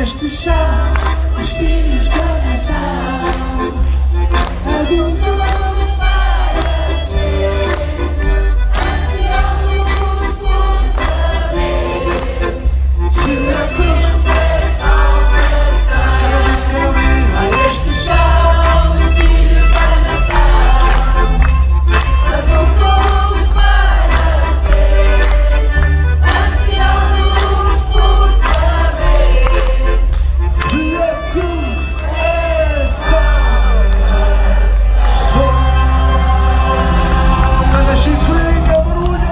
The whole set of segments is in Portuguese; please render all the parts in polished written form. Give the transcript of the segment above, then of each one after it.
Este chão, os filhos da nação, adultos para ser, ansiosos por saber, se a cruz é salvação. Quero ouvir, a este chão, os filhos da nação, adultos para ser, ansiosos por saber. Se a cruz é salvação, manda chifrinha, barulho.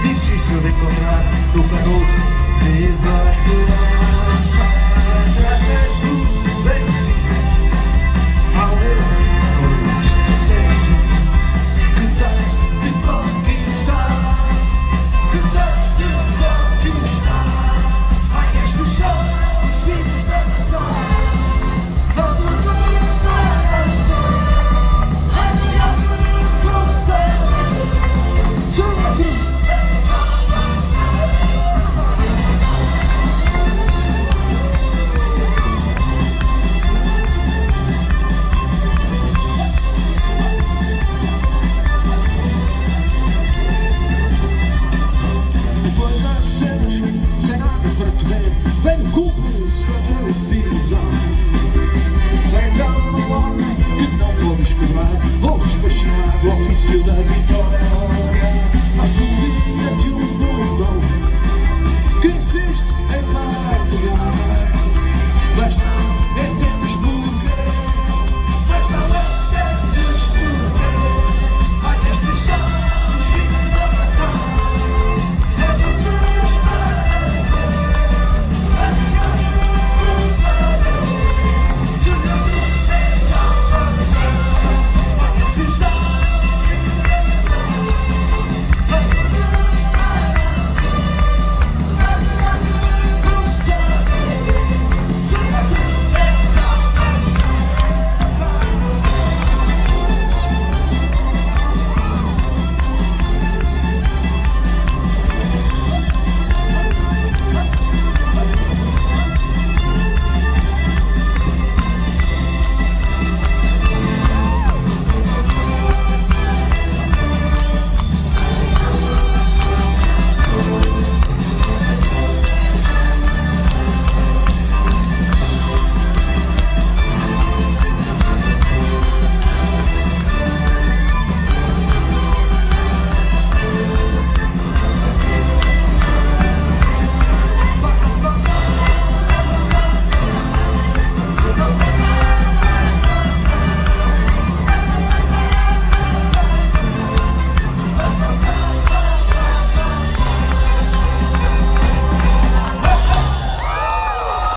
Difícil de encontrar no canudo, viva a esperança através do sentimento. Ao meu sente que tens de conquistar, que tens de conquistar. Ai, este chão, os filhos da nação, adultos para ser, ansiosos por saber. Sua cruz. Depois há cenas sem nada para te ver, vem o cúmplice estabelecido.